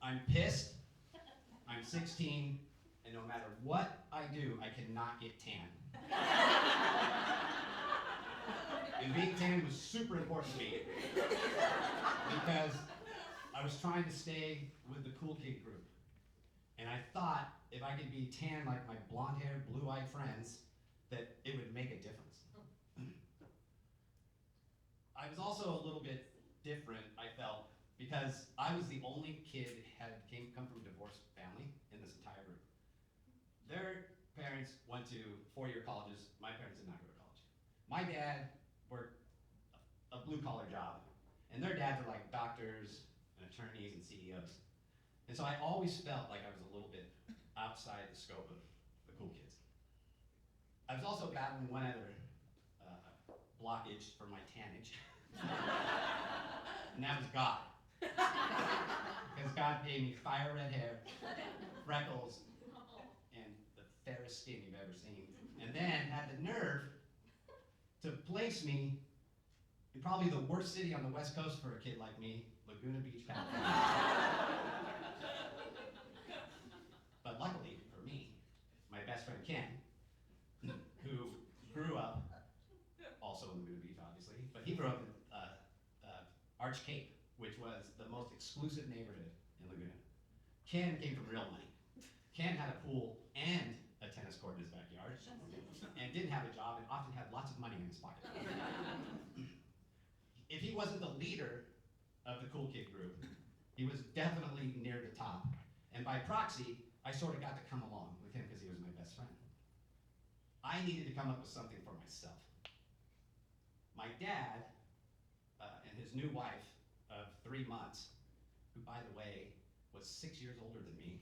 I'm pissed, I'm 16, and no matter what I do, I cannot get tan. And being tan was super important to me because I was trying to stay with the cool kid group. And I thought if I could be tan like my blonde-haired, blue-eyed friends, that it would make a difference. I was also a little bit different, I felt, because I was the only kid who come from a divorced family in this entire group. Their parents went to four-year colleges. My parents did not go to college. My dad worked a blue-collar job, and their dads are like doctors and attorneys and CEOs. And so I always felt like I was a little bit outside the scope of the cool kids. I was also battling one other blockage for my tannage, and that was God. Because God gave me fire red hair, freckles, and the fairest skin you've ever seen. And then had the nerve to place me in probably the worst city on the West Coast for a kid like me, Laguna Beach, California. But luckily for me, my best friend Ken, who grew up also in Laguna Beach, obviously, but he grew up in Arch Cape, which was the most exclusive neighborhood in Laguna. Ken came from real money. Ken had a pool and a tennis court in his backyard, and didn't have a job, and often had lots of money in his pocket. If he wasn't the leader of the cool kid group, he was definitely near the top. And by proxy, I sort of got to come along with him because he was my best friend. I needed to come up with something for myself. My dad and his new wife of 3 months, who, by the way, was 6 years older than me.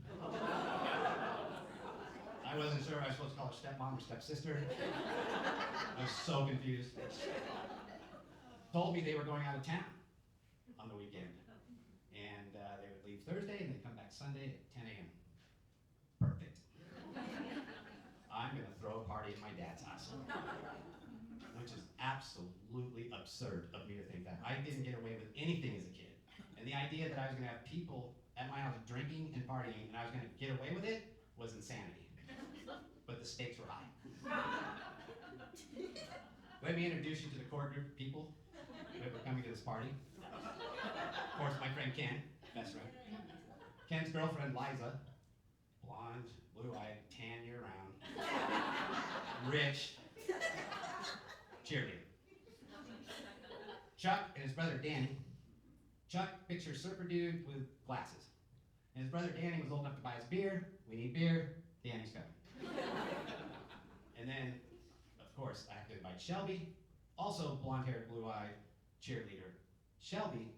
I wasn't sure if I was supposed to call her stepmom or stepsister. I was so confused. Told me they were going out of town on the weekend. And they would leave Thursday and they'd come back Sunday at 10 a.m. Perfect. I'm gonna throw a party at my dad's house. Which is absolutely absurd of me to think that. I didn't get away with anything as a kid. And the idea that I was gonna have people at my house drinking and partying and I was gonna get away with it was insanity. But the stakes were high. Let me introduce you to the core group of people that were coming to this party. Of course, my friend Ken, best friend. Ken's girlfriend, Liza, blonde, blue-eyed, tan year-round, rich, cheerleader. Chuck and his brother Danny. Chuck, picture surfer dude with glasses. And his brother Danny was old enough to buy us beer. We need beer. Danny's coming. And then, of course, I have to invite Shelby, also blonde-haired, blue-eyed, cheerleader. Shelby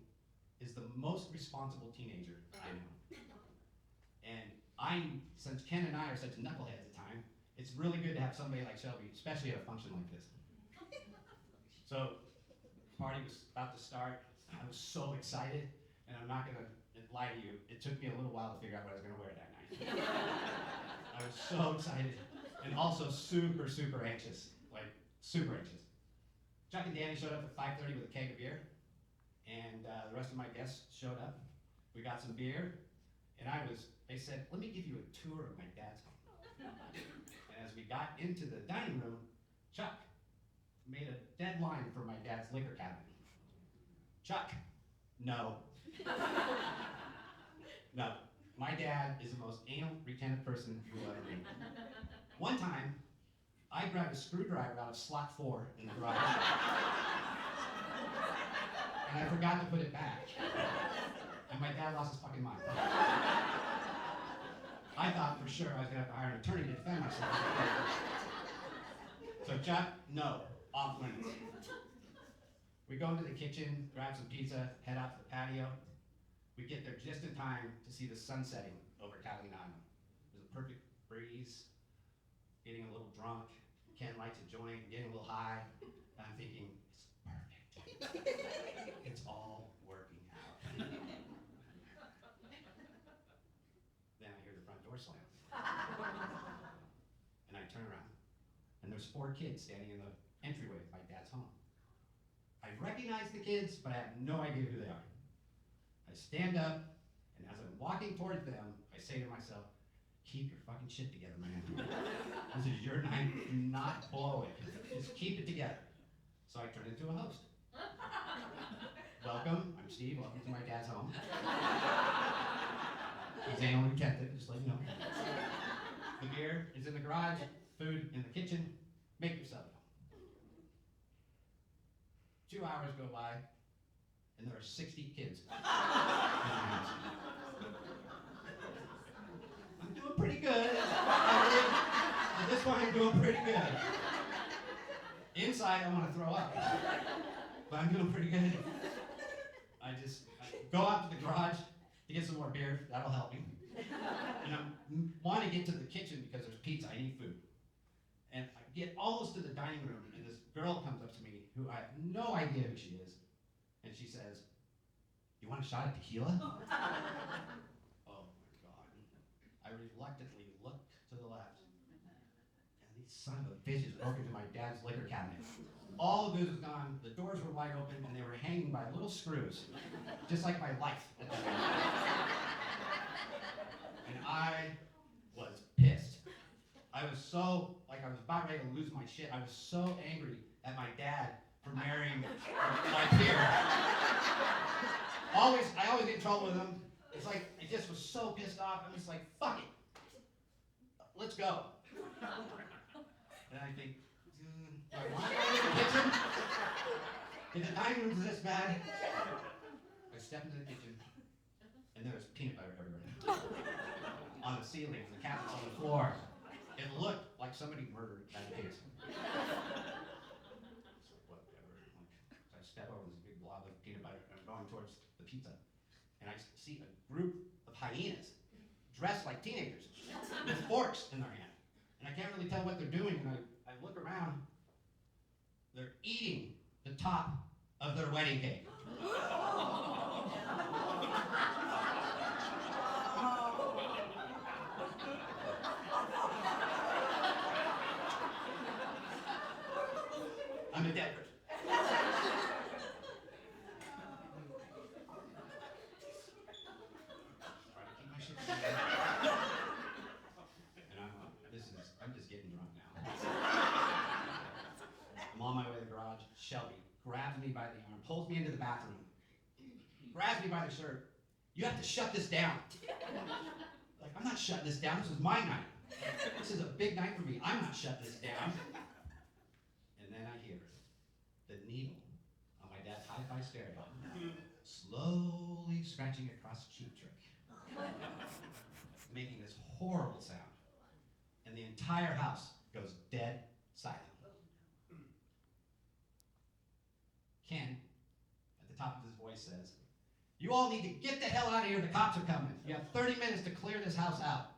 is the most responsible teenager I know. And since Ken and I are such knuckleheads at the time, it's really good to have somebody like Shelby, especially at a function like this. So, the party was about to start. I was so excited, and I'm not gonna lie to you, it took me a little while to figure out what I was gonna wear that night. I was so excited, and also super, super anxious, like super anxious. Chuck and Danny showed up at 5:30 with a keg of beer, and the rest of my guests showed up. We got some beer, and they said, let me give you a tour of my dad's home. And as we got into the dining room, Chuck made a dead line for my dad's liquor cabinet. Chuck, no. No, my dad is the most anal retentive person you'll ever meet. One time, I grabbed a screwdriver out of slot 4 in the garage, and I forgot to put it back. And my dad lost his fucking mind. I thought for sure I was gonna have to hire an attorney to defend myself. So Chuck, no, off limits. We go into the kitchen, grab some pizza, head out to the patio. We get there just in time to see the sun setting over Catalina Island. There's a perfect breeze, getting a little drunk. Ken lights a joint, getting a little high. And I'm thinking, it's perfect. It's all working out. Then I hear the front door slam. And I turn around, and there's 4 kids standing in the entryway of my dad's home. I recognize the kids, but I have no idea who they are. I stand up, and as I'm walking towards them, I say to myself, keep your fucking shit together, man. This is your night, do not blow it. Just keep it together. So I turned into a host. Welcome, I'm Steve, welcome to my dad's home. He's anal retentive, just let you know. The beer is in the garage, food in the kitchen, make yourself at home. 2 hours go by, and there are 60 kids in my house. I'm doing pretty good. At this point, I'm doing pretty good. Inside, I want to throw up, but I'm doing pretty good. I go out to the garage to get some more beer. That'll help me. And I want to get to the kitchen because there's pizza. I need food. And I get almost to the dining room, and this girl comes up to me who I have no idea who she is. And she says, "You want a shot of tequila?" Oh my God. I reluctantly look to the left, and these son of a bitches broke into my dad's liquor cabinet. All the booze was gone, the doors were wide open, and they were hanging by little screws, just like my life at that time. And I was pissed. I was so, like I was about ready to lose my shit. I was so angry at my dad for marrying my peer. I always get in trouble with him. It's like, I just was so pissed off. I'm just like, fuck it. Let's go. And I think, do I want to go to the kitchen? If the dining room's this bad. I step into the kitchen, and there's peanut butter everywhere. On the ceiling, the cabinets on the floor. It looked like somebody murdered that pig. Whatever. So I step over this big blob of peanut butter, and I'm going towards the pizza. And I see a group of hyenas dressed like teenagers with forks in their hand. And I can't really tell what they're doing, and I look around. They're eating the top of their wedding cake. I'm a dead person. Trying to keep my shit together. And I'm just getting drunk now. I'm on my way to the garage. Shelby grabs me by the arm, pulls me into the bathroom, grabs me by the shirt. "You have to shut this down." Like, I'm not shutting this down. This is my night. This is a big night for me. I'm not shutting this down. And then I hear the needle on my dad's hi-fi stereo slowly scratching across Cheap Trick, making this horrible sound. And the entire house goes dead silent. Ken, at the top of his voice, says, "You all need to get the hell out of here. The cops are coming. You have 30 minutes to clear this house out."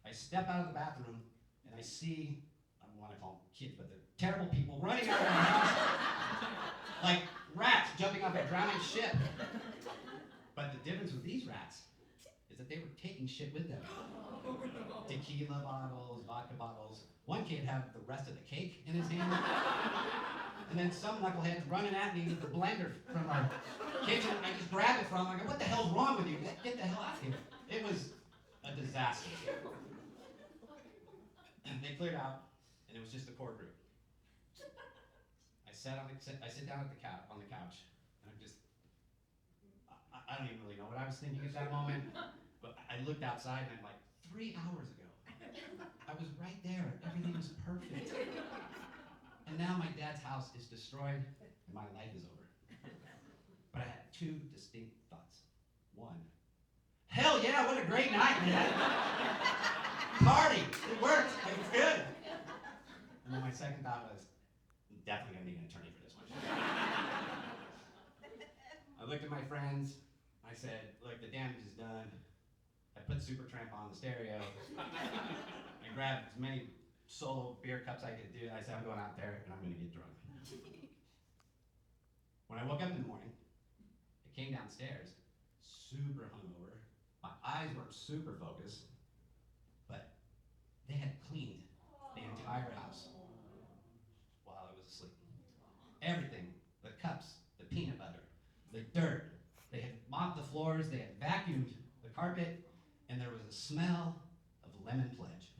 I step out of the bathroom, and I see, I don't want to call them kids, but they're terrible people running out of my house like rats jumping off a drowning ship. But the difference with these rats is that they were taking shit with them. Tequila bottles, vodka bottles. One kid had the rest of the cake in his hand. And then some knuckleheads running at me with the blender from our kitchen. I just grab it from him. I go, "What the hell's wrong with you? Get the hell out of here." It was a disaster. And they cleared out, and it was just the core group. I sit down at the on the couch, and I don't even really know what I was thinking at that moment, but I looked outside, and I'm like, 3 hours ago, I was right there. Everything was perfect. And now my dad's house is destroyed, and my life is over. But I had two distinct thoughts. One, hell yeah, what a great night, man. Party, it worked, it was good. And then my second thought was, I'm definitely gonna need an attorney for this one. I looked at my friends, I said, "Look, the damage is done." I put Supertramp on the stereo. I grabbed as many solo beer cups I could do. I said, "I'm going out there and I'm gonna get drunk." When I woke up in the morning, I came downstairs, super hungover. My eyes weren't super focused, but they had cleaned the entire house while I was asleep. Everything, the cups, the peanut butter, the dirt. They had mopped the floors, they had vacuumed the carpet, and there was a smell of lemon pledge.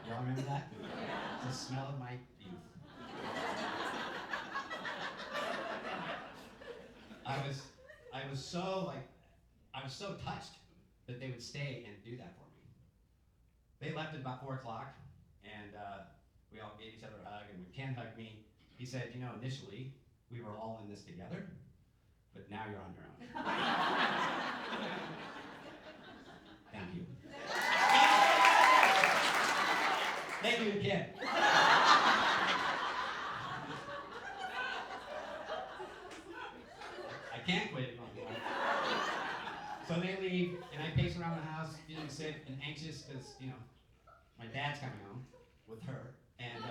Y'all remember that? It's the smell of my youth. I was so touched that they would stay and do that for me. They left at about 4 o'clock, and we all gave each other a hug, and when Ken hugged me, he said, you know, initially, we were all in this together, but now you're on your own. Thank you. Thank you, Ken. I can't quit it. So they leave, and I pace around the house, feeling sick and anxious because, you know, my dad's coming home with her. And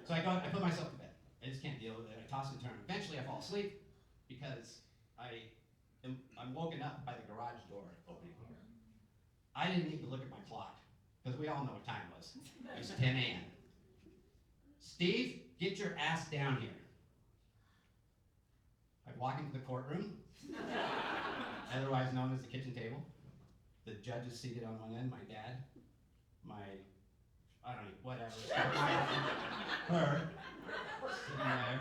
so I put myself to bed. I just can't deal with it. I toss and turn. Eventually I fall asleep because I'm woken up by the garage door opening. I didn't need to look at my clock because we all know what time it was. It was 10 a.m. Steve, get your ass down here. I walk into the courtroom, otherwise known as the kitchen table. The judge is seated on one end, my dad, her, sitting there,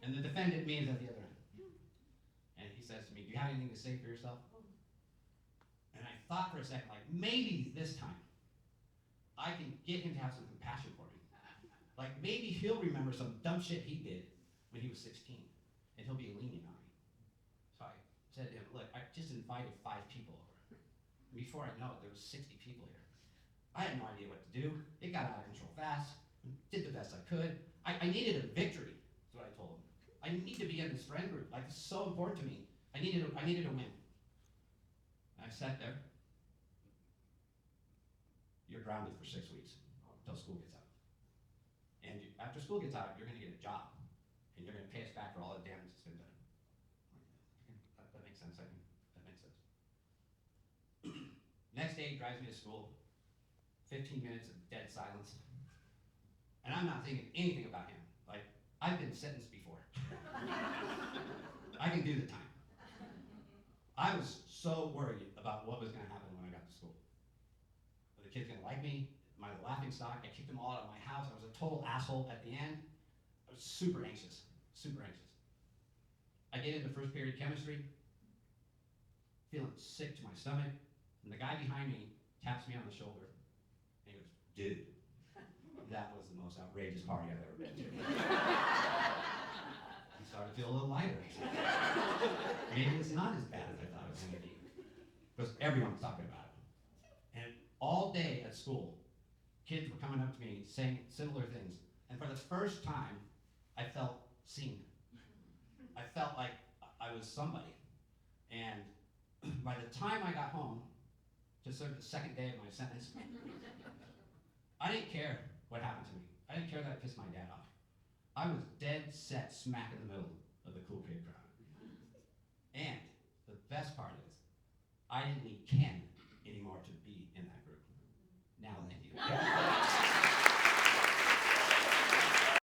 and the defendant, me, is at the other end. And he says to me, do you have anything to say for yourself? And I thought for a second, like, maybe this time, I can get him to have some compassion for me. Like, maybe he'll remember some dumb shit he did when he was 16, and he'll be lenient on me. So I said to him, look, I just invited 5 people over. Before I know it, there was 60 people here. I had no idea what to do. It got out of control fast. Did the best I could. I needed a victory, is what I told him. I need to be in this friend group. Like, it's so important to me. I needed a win. I sat there. You're grounded for 6 weeks until school gets out. And after school gets out, you're going to get a job. And you're going to pay us back for all the damage that's been done. That makes sense. That makes sense. Next day, he drives me to school. 15 minutes of dead silence. And I'm not thinking anything about him. Like, I've been sentenced before. I can do the time. I was so worried about what was going to happen when I got to school. Were the kids going to like me? Am I the laughing stock? I kicked them all out of my house. I was a total asshole at the end. I was super anxious. Super anxious. I get into first period chemistry, feeling sick to my stomach, and the guy behind me taps me on the shoulder. And he goes, dude, that was the most outrageous party I've ever been to. I started to feel a little lighter. Maybe it's not as bad as I thought it was going to be. Because everyone was talking about it. And all day at school, kids were coming up to me saying similar things. And for the first time, I felt seen. I felt like I was somebody. And by the time I got home to serve the second day of my sentence, I didn't care what happened to me. I didn't care that I pissed my dad off. I was dead set smack in the middle of the cool kid crowd. And the best part is, I didn't need Ken anymore to be in that group. Now thank you.